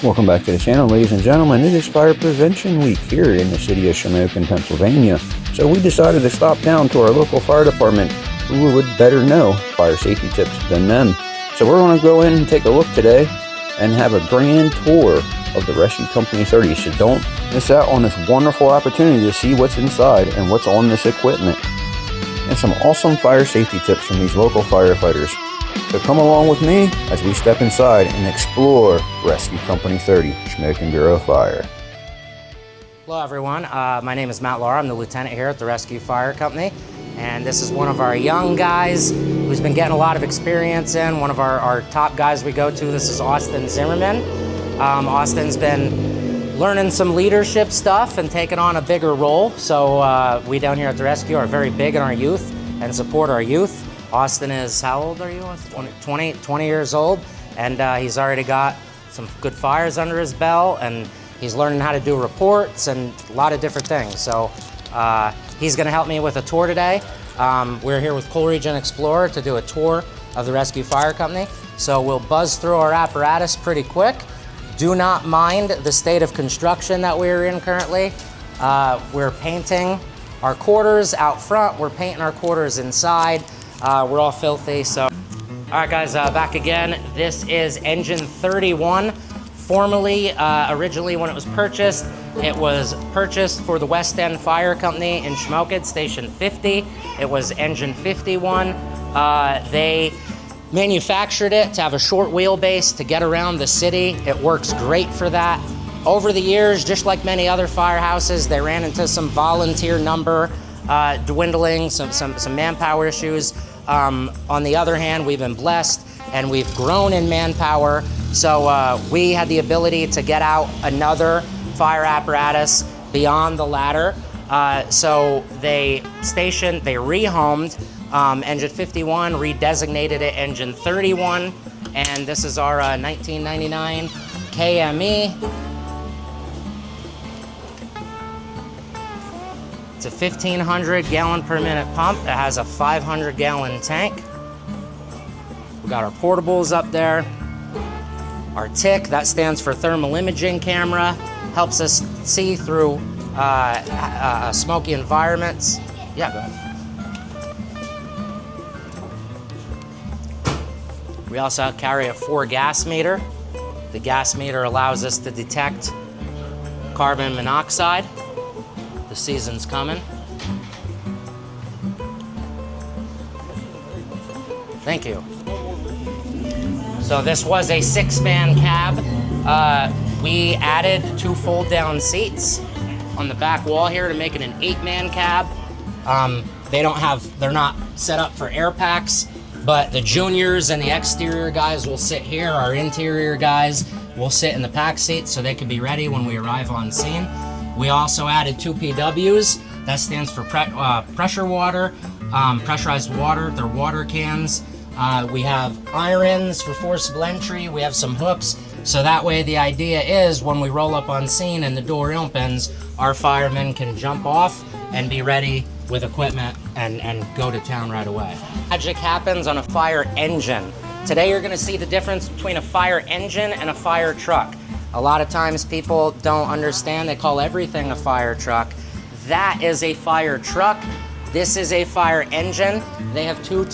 Welcome back to the channel, ladies and gentlemen. It is Fire Prevention Week here in the city of Shamokin, Pennsylvania. So we decided to stop down to our local fire department, who would better know fire safety tips than them. So we're going to go in and take a look today and have a grand tour of the Rescue Company 30. So don't miss out on this wonderful opportunity to see what's inside and what's on this equipment. And some awesome fire safety tips from these local firefighters. So come along with me as we step inside and explore Rescue Company 30, Shamokin Bureau of Fire. Hello everyone, my name is Matt Laura. I'm the lieutenant here at the Rescue Fire Company. And this is one of our young guys who's been getting a lot of experience in. One of our top guys we go to, this is Austin Zimmerman. Austin's been learning some leadership stuff and taking on a bigger role. So we down here at the Rescue are very big in our youth and support our youth. Austin is, how old are you? 20 years old, and he's already got some good fires under his belt, and he's learning how to do reports and a lot of different things. So he's gonna help me with a tour today. We're here with Coleridge Explorer to do a tour of the Rescue Fire Company. So we'll buzz through our apparatus pretty quick. Do not mind the state of construction that we're in currently. We're painting our quarters out front. We're painting our quarters inside. We're all filthy, so. All right guys, back again. This is engine 31. Formerly, originally when it was purchased for the West End Fire Company in Shamokin, Station 50. It was engine 51. They manufactured it to have a short wheelbase to get around the city. It works great for that. Over the years, just like many other firehouses, they ran into some volunteer number dwindling, some manpower issues. On the other hand, we've been blessed and we've grown in manpower. So we had the ability to get out another fire apparatus beyond the ladder. So they rehomed engine 51, redesignated it engine 31. And this is our 1999 KME. It's a 1,500 gallon per minute pump. It has a 500 gallon tank. We got our portables up there. Our TIC, that stands for thermal imaging camera, helps us see through smoky environments. Yeah, go ahead. We also carry a 4 gas meter. The gas meter allows us to detect carbon monoxide. The season's coming. Thank you. So this was a 6-man cab. We added 2 fold-down seats on the back wall here to make it an 8-man cab. They're not set up for air packs, but the juniors and the exterior guys will sit here. Our interior guys will sit in the pack seats so they can be ready when we arrive on scene. We also added 2 PWs. That stands for pressure water, pressurized water. They're water cans. We have irons for forcible entry. We have some hooks. So that way the idea is when we roll up on scene and the door opens, our firemen can jump off and be ready with equipment and go to town right away. Magic happens on a fire engine. Today you're gonna see the difference between a fire engine and a fire truck. A lot of times people don't understand, they call everything a fire truck. That is a fire truck. This is a fire engine. They have two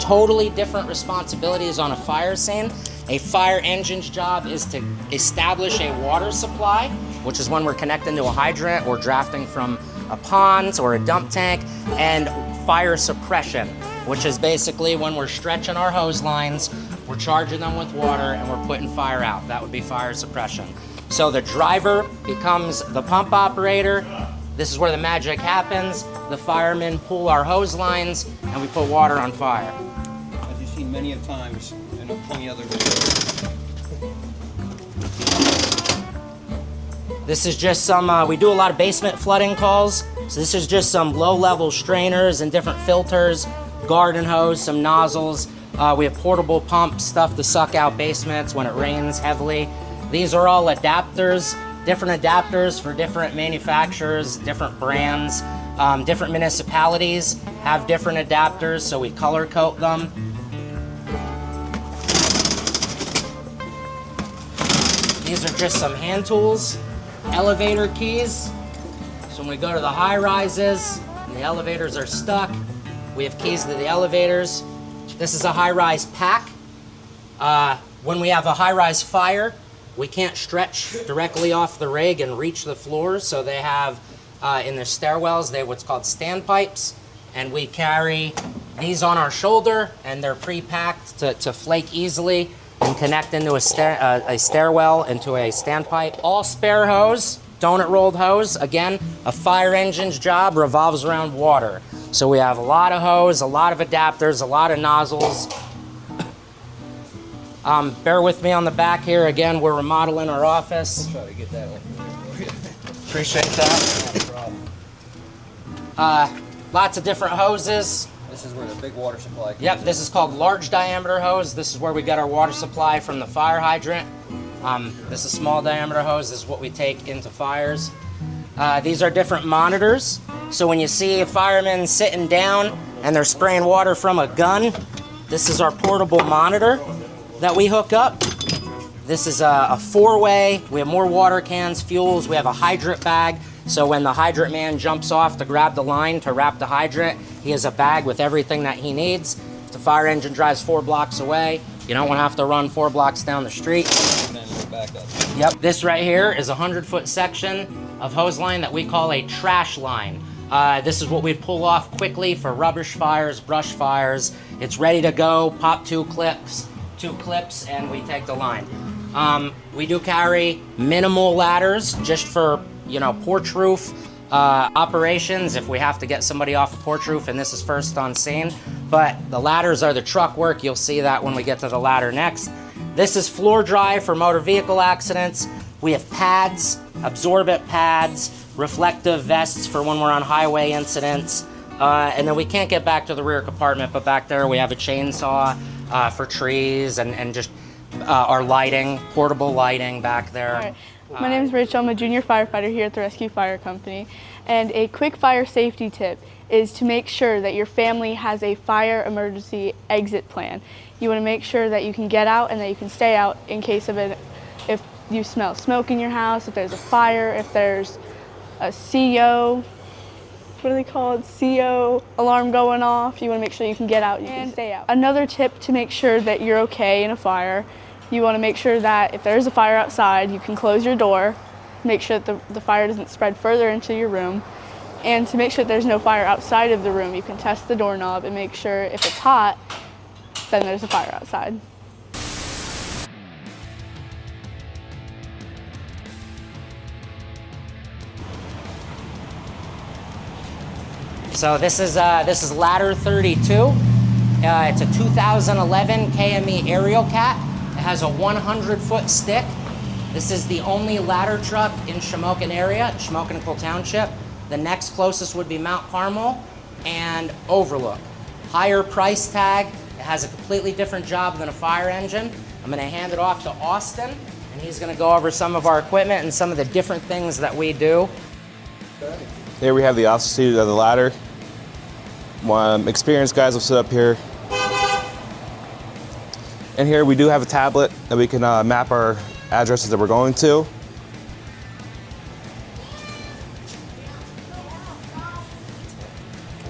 totally different responsibilities on a fire scene. A fire engine's job is to establish a water supply, which is when we're connecting to a hydrant or drafting from a pond or a dump tank, and fire suppression, which is basically when we're stretching our hose lines, we're charging them with water, and we're putting fire out. That would be fire suppression. So the driver becomes the pump operator. This is where the magic happens. The firemen pull our hose lines, and we put water on fire. As you've seen many of times, and plenty other videos. This is just some, we do a lot of basement flooding calls. So this is just some low-level strainers and different filters, garden hose, some nozzles. We have portable pumps, stuff to suck out basements when it rains heavily. These are all adapters, different adapters for different manufacturers, different brands. Different municipalities have different adapters, so we color code them. These are just some hand tools, elevator keys. So when we go to the high rises and the elevators are stuck, we have keys to the elevators. This is a high rise pack. When we have a high rise fire, we can't stretch directly off the rig and reach the floors, so they have in their stairwells, they have what's called standpipes, and we carry these on our shoulder, and they're pre-packed to flake easily and connect into a stairwell into a standpipe. All spare hose, donut rolled hose. Again, a fire engine's job revolves around water. So we have a lot of hose, a lot of adapters, a lot of nozzles. Bear with me on the back here. Again, we're remodeling our office. Try to get that one. Appreciate that. No problem. Lots of different hoses. This is where the big water supply comes Yep, in. this is called large diameter hose. This is where we get our water supply from the fire hydrant. This is small diameter hose. This is what we take into fires. These are different monitors. So when you see a fireman sitting down and they're spraying water from a gun, this is our portable monitor that we hook up. This is a four-way. We have more water cans, fuels. We have a hydrant bag. So when the hydrant man jumps off to grab the line to wrap the hydrant, he has a bag with everything that he needs. If the fire engine drives 4 blocks away, you don't want to have to run 4 blocks down the street. And then we're back up. Yep, this right here is a 100-foot section of hose line that we call a trash line. This is what we pull off quickly for rubbish fires, brush fires. It's ready to go, pop 2 clips, and we take the line. We do carry minimal ladders just for, porch roof operations if we have to get somebody off a porch roof and this is first on scene. But the ladders are the truck work. You'll see that when we get to the ladder next. This is floor dry for motor vehicle accidents. We have pads, absorbent pads, reflective vests for when we're on highway incidents. And then we can't get back to the rear compartment, but back there we have a chainsaw for trees and just our lighting, portable lighting back there. All right. My name is Rachel. I'm a junior firefighter here at the Rescue Fire Company. And a quick fire safety tip is to make sure that your family has a fire emergency exit plan. You want to make sure that you can get out and that you can stay out in case of if you smell smoke in your house, if there's a fire, if there's a CO, what do they call it? CO alarm going off. You want to make sure you can get out and you can stay out. Another tip to make sure that you're okay in a fire, you want to make sure that if there is a fire outside, you can close your door, make sure that the fire doesn't spread further into your room, and to make sure that there's no fire outside of the room, you can test the doorknob and make sure if it's hot, then there's a fire outside. So this is ladder 32. It's a 2011 KME aerial cat. It has a 100-foot stick. This is the only ladder truck in Shamokin area, Shamokin Township. The next closest would be Mount Carmel and Overlook. Higher price tag. It has a completely different job than a fire engine. I'm going to hand it off to Austin, and he's going to go over some of our equipment and some of the different things that we do. Here we have the altitude of the ladder. Experienced guys will sit up here. And here we do have a tablet that we can map our addresses that we're going to.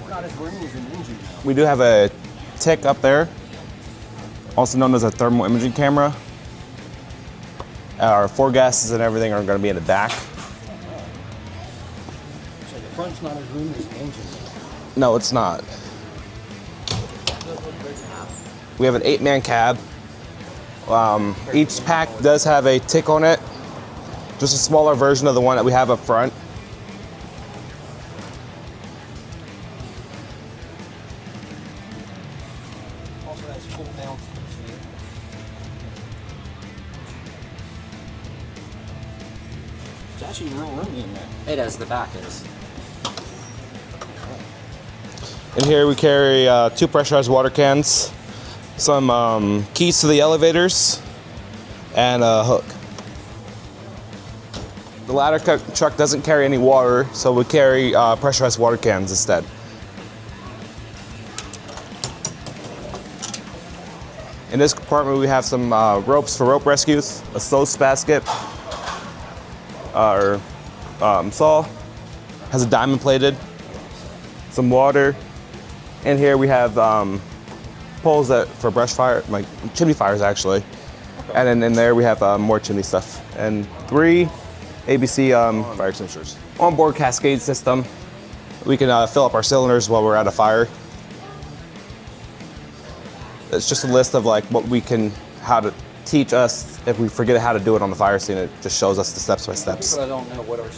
Not as roomy as an engine. We do have a tick up there, also known as a thermal imaging camera. Our foregases and everything are going to be in the back. So the front's not as roomy as the engine. No, it's not. We have an 8-man cab. Each pack does have a tick on it, just a smaller version of the one that we have up front. Also has full down. It's actually real roomy in there. It is, the back is. And here we carry 2 pressurized water cans, some keys to the elevators, and a hook. The ladder truck doesn't carry any water, so we carry pressurized water cans instead. In this compartment, we have some ropes for rope rescues, a slow basket, our saw has a diamond plated, some water. In here we have poles for brush fire, like chimney fires actually. And then in there we have more chimney stuff. And 3 ABC fire extinguishers. Onboard cascade system. We can fill up our cylinders while we're at a fire. It's just a list of like how to teach us if we forget how to do it on the fire scene. It just shows us the steps by steps. People that don't know, what are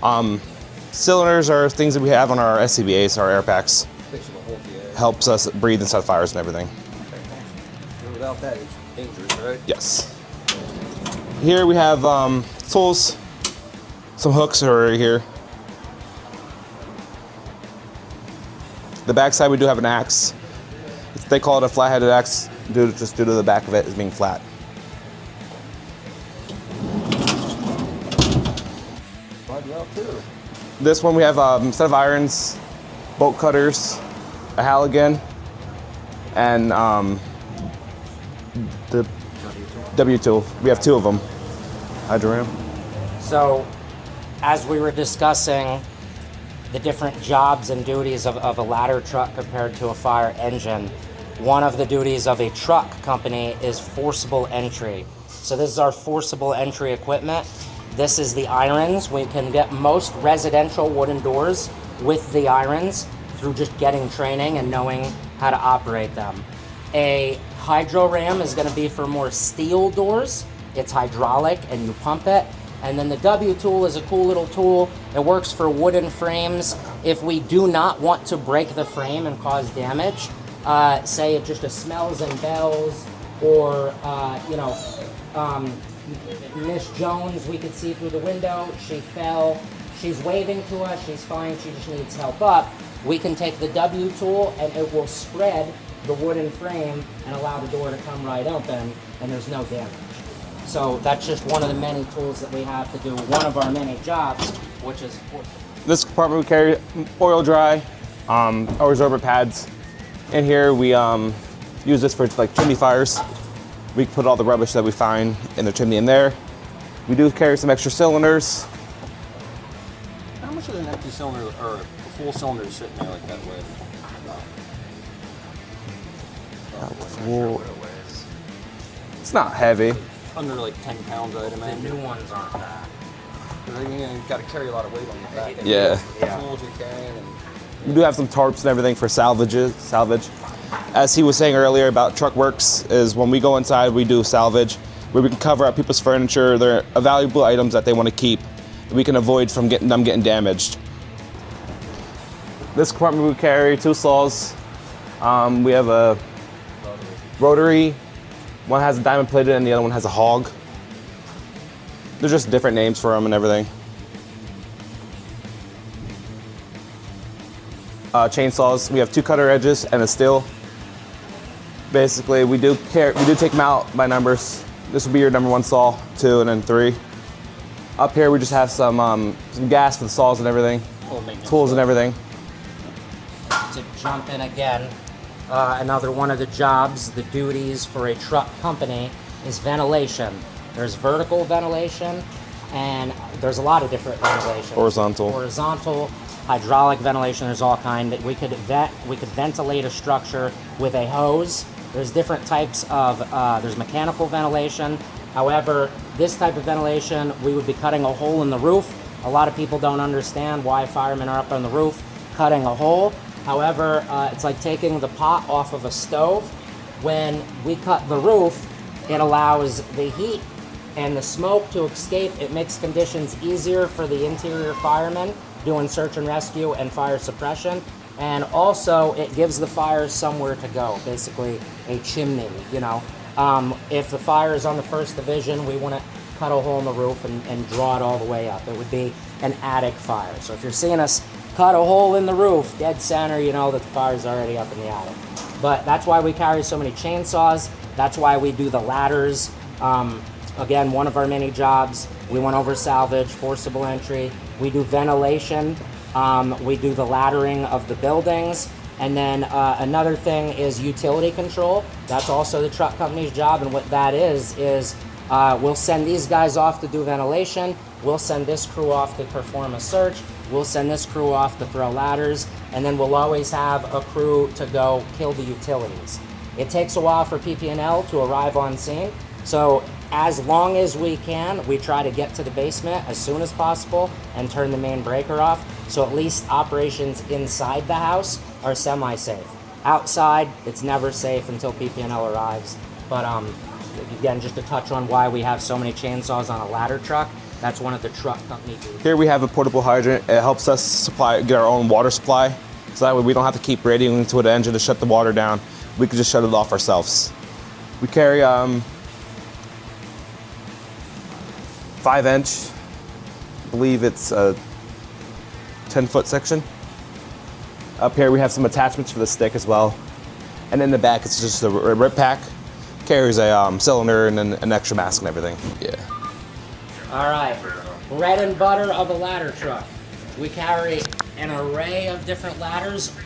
cylinders? Cylinders are things that we have on our SCBAs, our air packs. Fixable hold the air. Helps us breathe inside fires and everything. Okay, thanks. So without that, it's dangerous, right? Yes. Here we have tools. Some hooks are here. The backside we do have an axe. They call it a flat-headed axe just due to the back of it as being flat. This one we have a set of irons, bolt cutters, a Halligan, and the W tool. We have 2 of them. Hydro ram. So, as we were discussing the different jobs and duties of a ladder truck compared to a fire engine, one of the duties of a truck company is forcible entry. So this is our forcible entry equipment. This is the irons. We can get most residential wooden doors with the irons through just getting training and knowing how to operate them. A hydro ram is going to be for more steel doors. It's hydraulic and you pump it. And then the W tool is a cool little tool. It works for wooden frames. If we do not want to break the frame and cause damage, say it just smells and bells, or Miss Jones, we could see through the window, she fell, she's waving to us, she's fine, she just needs help up. We can take the W tool and it will spread the wooden frame and allow the door to come right open, and there's no damage. So that's just one of the many tools that we have to do one of our many jobs, which is forcible. This compartment we carry oil dry, or absorber pads. In here we use this for like chimney fires. We put all the rubbish that we find in the chimney in there. We do carry some extra cylinders. How much of an empty cylinder or a full cylinder is sitting there like that way? It's not heavy. Under like 10 pounds, I'd The imagine. new ones aren't that. You've got to carry a lot of weight on your back. Yeah. The tools you're carrying. And We do have some tarps and everything for salvage. As he was saying earlier about truck works, is when we go inside, we do salvage, where we can cover up people's furniture, their valuable items that they want to keep. We can avoid from them getting damaged. This compartment we carry 2 saws. We have a rotary. One has a diamond plated and the other one has a hog. They're just different names for them and everything. Chainsaws, we have 2 cutter edges and a steel. Basically, we do take them out by numbers. This will be your number 1 saw, 2, and then 3. Up here, we just have some gas for the saws and everything, tools and everything. To jump in again, another one of the jobs, the duties for a truck company is ventilation. There's vertical ventilation, and there's a lot of different ventilation. Horizontal, hydraulic ventilation. There's all kind. We could ventilate a structure with a hose. There's different types of. There's mechanical ventilation. However, this type of ventilation, we would be cutting a hole in the roof. A lot of people don't understand why firemen are up on the roof cutting a hole. However, it's like taking the pot off of a stove. When we cut the roof, it allows the heat and the smoke to escape. It makes conditions easier for the interior firemen doing search and rescue and fire suppression. And also, it gives the fires somewhere to go, basically a chimney, you know. If the fire is on the 1st division, we want to cut a hole in the roof and draw it all the way up. It would be an attic fire. So if you're seeing us cut a hole in the roof, dead center, you know that the fire's already up in the attic. But that's why we carry so many chainsaws. That's why we do the ladders. Again, one of our many jobs. We went over salvage, forcible entry. We do ventilation. We do the laddering of the buildings. And then another thing is utility control. That's also the truck company's job, and what that is we'll send these guys off to do ventilation, we'll send this crew off to perform a search, we'll send this crew off to throw ladders, and then we'll always have a crew to go kill the utilities. It takes a while for PP&L to arrive on scene, so as long as we can, we try to get to the basement as soon as possible and turn the main breaker off, so at least operations inside the house are semi-safe. Outside, it's never safe until PP&L arrives. But again, just to touch on why we have so many chainsaws on a ladder truck, that's one of the truck company duties. Here we have a portable hydrant. It helps us get our own water supply, so that way we don't have to keep radiating into the engine to shut the water down. We can just shut it off ourselves. We carry 5-inch, I believe it's a 10-foot section. Up here we have some attachments for the stick as well. And in the back it's just a rip pack. Carries a cylinder and then an extra mask and everything. Yeah. All right, bread and butter of a ladder truck. We carry an array of different ladders.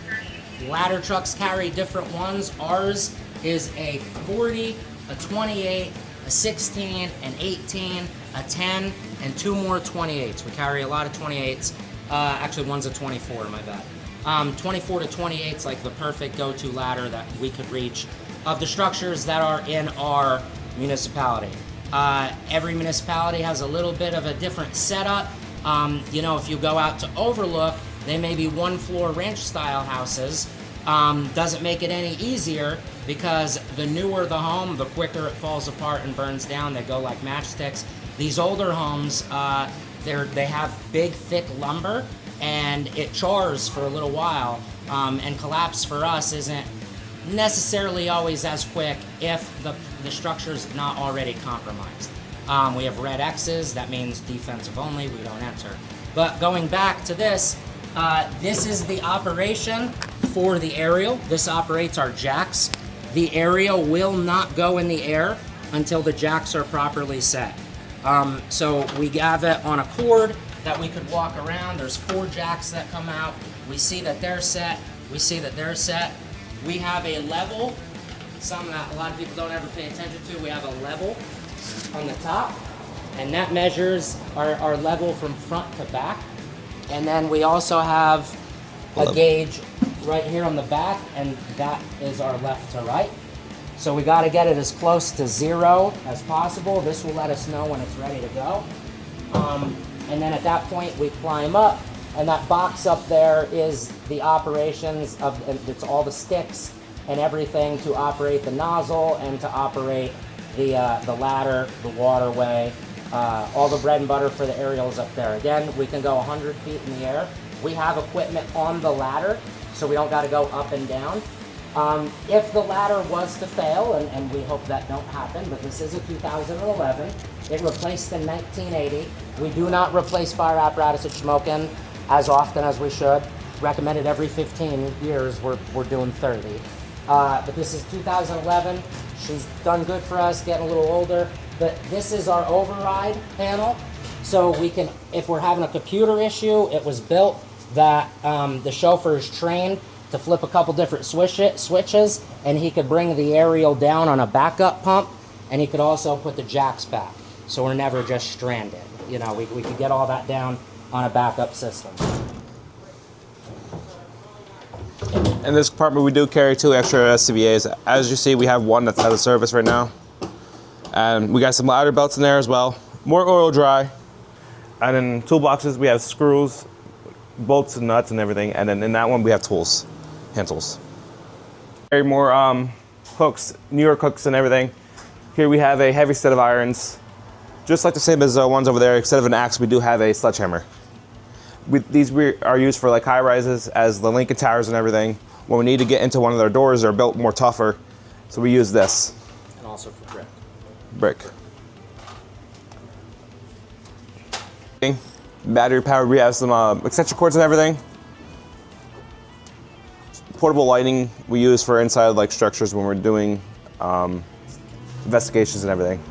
Ladder trucks carry different ones. Ours is a 40, a 28, a 16, an 18, a 10, and 2 more 28s. We carry a lot of 28s. Actually, one's a 24, my bad. 24 to 28 is like the perfect go-to ladder that we could reach of the structures that are in our municipality. Every municipality has a little bit of a different setup. You know, if you go out to Overlook, they may be 1-floor ranch-style houses. Doesn't make it any easier because the newer the home, the quicker it falls apart and burns down. They go like matchsticks. These older homes, they have big, thick lumber, and it chars for a little while, and collapse for us isn't necessarily always as quick if the structure's not already compromised. We have red X's, that means defensive only, we don't enter. But going back to this is the operation for the aerial. This operates our jacks. The aerial will not go in the air until the jacks are properly set. So we have it on a cord that we could walk around. There's 4 jacks that come out. We see that they're set. We see that they're set. We have a level, something that a lot of people don't ever pay attention to. We have a level on the top, and that measures our level from front to back. And then we also have a gauge right here on the back, and that is our left to right. So we got to get it as close to 0 as possible. This will let us know when it's ready to go. And then at that point we climb up, and that box up there is the operations of, it's all the sticks and everything to operate the nozzle and to operate the ladder, the waterway, all the bread and butter for the aerials up there. Again, we can go 100 feet in the air. We have equipment on the ladder, so we don't got to go up and down. If the ladder was to fail, and we hope that don't happen, but this is a 2011, it replaced in 1980. We do not replace fire apparatus at Shamokin as often as we should. Recommended every 15 years, we're doing 30. But this is 2011. She's done good for us, getting a little older. But this is our override panel. So we can, if we're having a computer issue, it was built that the chauffeur is trained to flip a couple different switches, and he could bring the aerial down on a backup pump, and he could also put the jacks back. So we're never just stranded. You know, we could get all that down on a backup system. In this compartment, we do carry 2 extra SCBAs. As you see, we have one that's out of service right now. And we got some ladder belts in there as well. More oil dry. And in toolboxes, we have screws, bolts and nuts and everything. And then in that one, we have tools, hand tools. Carry more hooks, New York hooks and everything. Here we have a heavy set of irons. Just like the same as the ones over there, instead of an axe, we do have a sledgehammer. These are used for like high rises, as the Lincoln Towers and everything. When we need to get into one of their doors, they're built more tougher, so we use this. And also for brick. Brick. Battery powered, we have some extension cords and everything. Portable lighting we use for inside like structures when we're doing investigations and everything.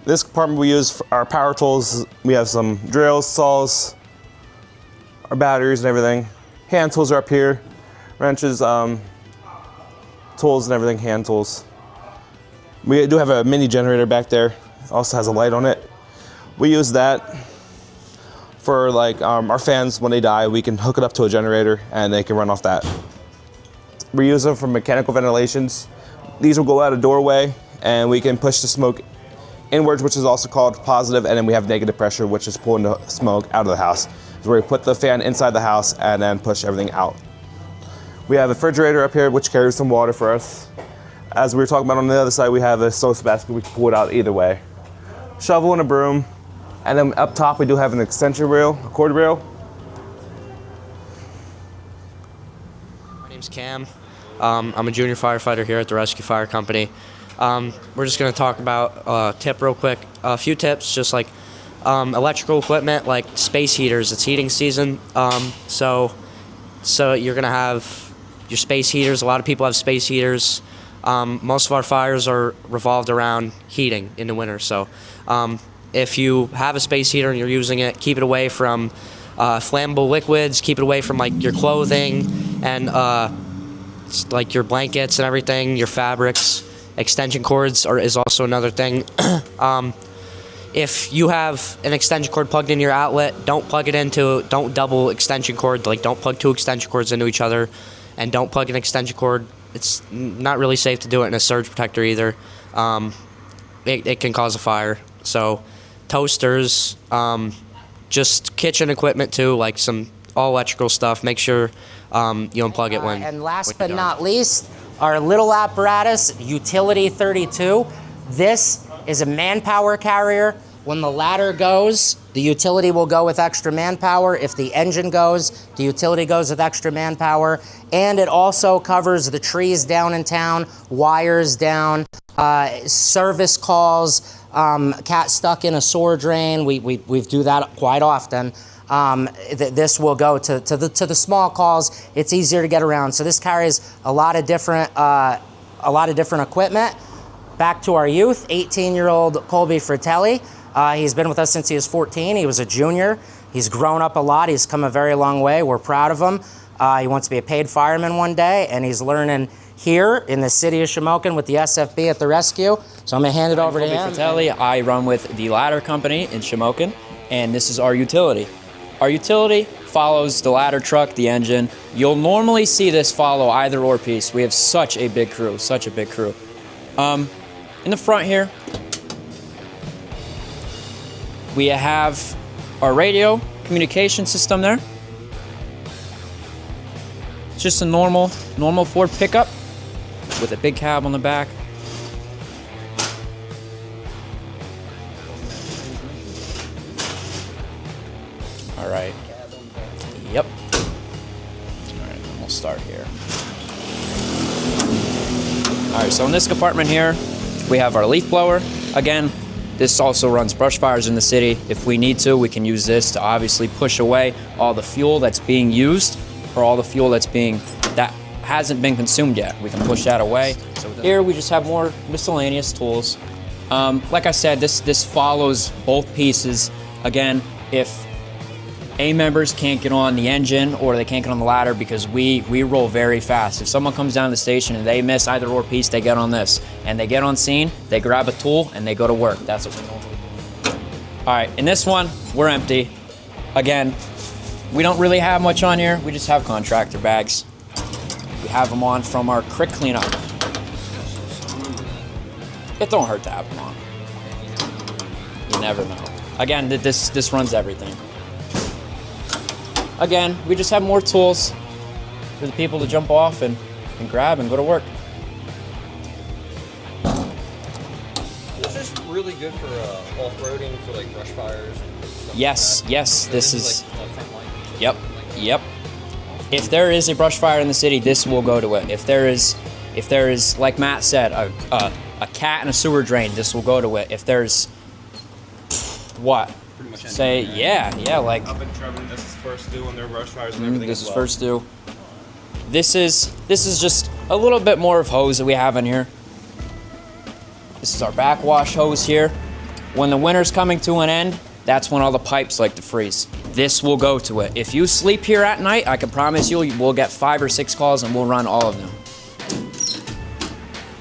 This compartment we use for our power tools. We have some drills, saws, our batteries and everything. Hand tools are up here. Wrenches, tools and everything, hand tools. We do have a mini generator back there. Also has a light on it. We use that for like our fans when they die. We can hook it up to a generator and they can run off that. We use them for mechanical ventilations. These will go out a doorway and we can push the smoke inwards, which is also called positive, and then we have negative pressure, which is pulling the smoke out of the house. So we put the fan inside the house and then push everything out. We have a refrigerator up here, which carries some water for us. As we were talking about on the other side, we have a soap basket. We can pull it out either way. Shovel and a broom. And then up top, we do have an extension rail, a cord rail. My name's Cam. I'm a junior firefighter here at the Rescue Fire Company. We're just going to talk about a tip real quick. A few tips, just like electrical equipment, like space heaters. It's heating season, so you're going to have your space heaters. A lot of people have space heaters. Most of our fires are revolved around heating in the winter. So if you have a space heater and you're using it, keep it away from flammable liquids. Keep it away from like your clothing and like your blankets and everything, your fabrics. Extension cords is also another thing. If you have an extension cord plugged in your outlet, don't double extension cord, like don't plug two extension cords into each other, and don't plug an extension cord. It's not really safe to do it in a surge protector either. It can cause a fire. So toasters, just kitchen equipment too, like some all electrical stuff. Make sure you unplug it when. And last but not least, our little apparatus, Utility 32. This is a manpower carrier. When the ladder goes, the utility will go with extra manpower. If the engine goes, the utility goes with extra manpower. And it also covers the trees down in town, wires down, service calls, cat stuck in a sewer drain. We do that quite often. This will go to the small calls. It's easier to get around. So this carries a lot of different equipment. Back to our youth, 18-year-old Colby Fratelli. He's been with us since he was 14. He was a junior. He's grown up a lot. He's come a very long way. We're proud of him. He wants to be a paid fireman one day, and he's learning here in the city of Shamokin with the SFB at the rescue. So I'm gonna hand it over to him. Fratelli. I run with the ladder company in Shamokin, and this is our utility. Our utility follows the ladder truck, the engine. You'll normally see this follow either or piece. We have such a big crew, In the front here, we have our radio communication system there. It's just a normal Ford pickup with a big cab on the back. All right. Yep. All right, then we'll start here. All right, so in this compartment here, we have our leaf blower. Again, this also runs brush fires in the city. If we need to, we can use this to obviously push away all the fuel that's being used or all the fuel that hasn't been consumed yet. We can push that away. So here we just have more miscellaneous tools. Like I said, this follows both pieces. Again, if A members can't get on the engine or they can't get on the ladder because we roll very fast. If someone comes down to the station and they miss either or piece, they get on this. And they get on scene, they grab a tool, and they go to work. That's what we normally do. All right, in this one, we're empty. Again, we don't really have much on here. We just have contractor bags. We have them on from our creek cleanup. It don't hurt to have them on. You never know. Again, this runs everything. Again, we just have more tools for the people to jump off and grab and go to work. Is this really good for off-roading for like brush fires? And stuff Yes, like yes, that? this is. Like, front line? Yep. If there is a brush fire in the city, this will go to it. If there is, like Matt said, a cat in a sewer drain, this will go to it. If there's what? Say, yeah, like. Up in Trevor, this is first due on their brush fires and everything. This is first due. This is just a little bit more of hose that we have in here. This is our backwash hose here. When the winter's coming to an end, that's when all the pipes like to freeze. This will go to it. If you sleep here at night, I can promise you, we'll get 5 or 6 calls and we'll run all of them.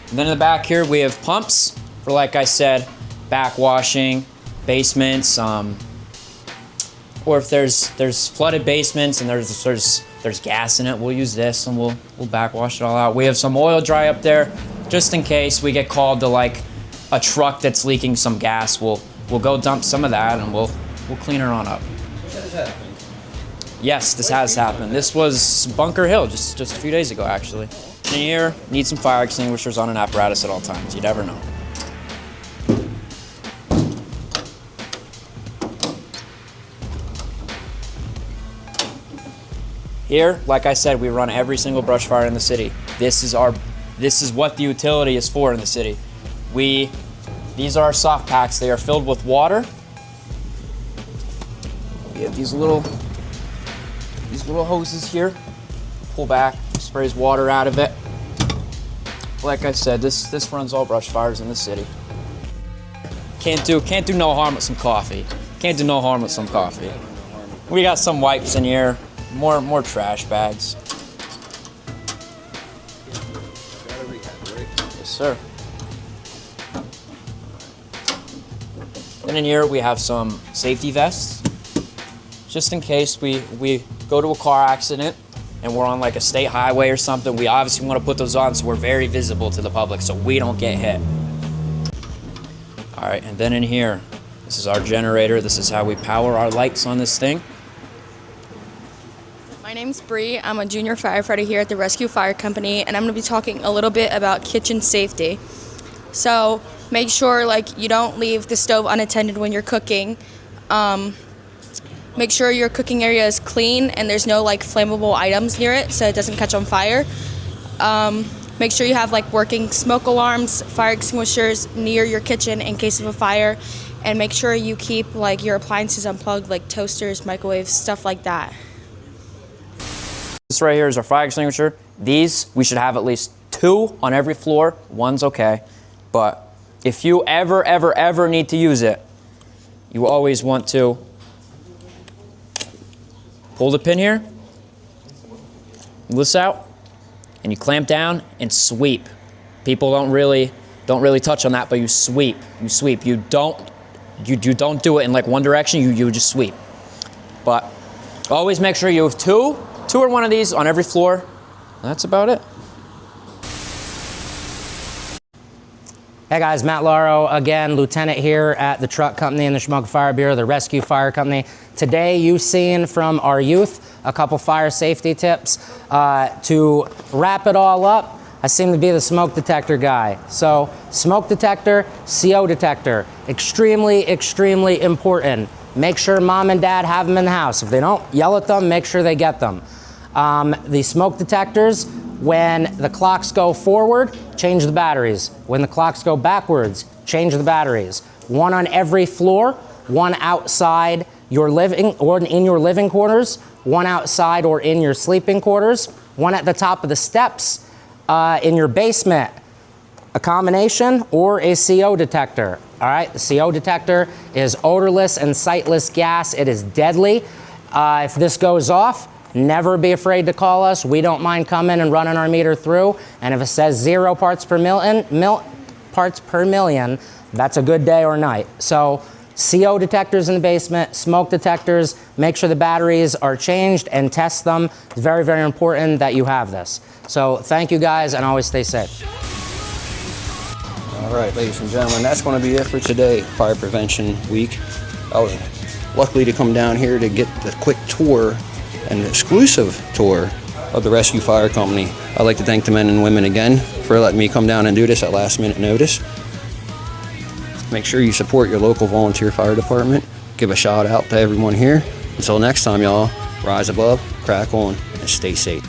And then in the back here, we have pumps for, like I said, backwashing, basements, or if there's flooded basements and there's gas in it, we'll use this and we'll backwash it all out. We have some oil dry up there, just in case we get called to like a truck that's leaking some gas. We'll go dump some of that and we'll clean her on up. This has happened. Yes, this has happened. This was Bunker Hill just a few days ago, actually. In here, need some fire extinguishers on an apparatus at all times. You never know. Here, like I said, we run every single brush fire in the city. This is what the utility is for in the city. These are our soft packs. They are filled with water. We have these little hoses here. Pull back, sprays water out of it. Like I said, this runs all brush fires in the city. Can't do no harm with some coffee. Can't do no harm with some coffee. We got some wipes in here. More trash bags. Yes, sir. Then in here we have some safety vests, just in case we go to a car accident and we're on like a state highway or something. We obviously want to put those on so we're very visible to the public so we don't get hit. All right, and then in here, this is our generator. This is how we power our lights on this thing. My name's Bree. I'm a junior firefighter here at the Rescue Fire Company, and I'm going to be talking a little bit about kitchen safety. So make sure you don't leave the stove unattended when you're cooking. Make sure your cooking area is clean and there's no flammable items near it so it doesn't catch on fire. Make sure you have working smoke alarms, fire extinguishers near your kitchen in case of a fire, and make sure you keep your appliances unplugged, like toasters, microwaves, stuff like that. This right here is our fire extinguisher. These, we should have at least 2 on every floor. 1's okay. But if you ever need to use it, you always want to pull the pin here, pull this out, and you clamp down and sweep. People don't really touch on that, but you sweep. You sweep. You don't do it in one direction. You just sweep. But always make sure you have 2 or 1 of these on every floor. That's about it. Hey guys, Matt Lauro again, lieutenant here at the truck company in the Shamokin Fire Bureau, the Rescue Fire Company. Today you've seen from our youth a couple fire safety tips. To wrap it all up, I seem to be the smoke detector guy. So smoke detector, CO detector, extremely important. Make sure mom and dad have them in the house. If they don't, yell at them, make sure they get them. The smoke detectors, when the clocks go forward, change the batteries. When the clocks go backwards, change the batteries. 1 on every floor, 1 outside your living or in your living quarters, 1 outside or in your sleeping quarters, 1 at the top of the steps in your basement. A combination or a CO detector. All right, the CO detector is odorless and sightless gas. It is deadly. If this goes off, never be afraid to call us. We don't mind coming and running our meter through. And if it says 0 parts per million, that's a good day or night. So CO detectors in the basement, smoke detectors, make sure the batteries are changed and test them. It's very important that you have this. So thank you guys, and always stay safe. All right, ladies and gentlemen, that's going to be it for today, Fire Prevention Week. I was lucky to come down here to get the quick tour, an exclusive tour of the Rescue Fire Company. I'd like to thank the men and women again for letting me come down and do this at last minute notice. Make sure you support your local volunteer fire department. Give a shout out to everyone here. Until next time, y'all, rise above, crack on, and stay safe.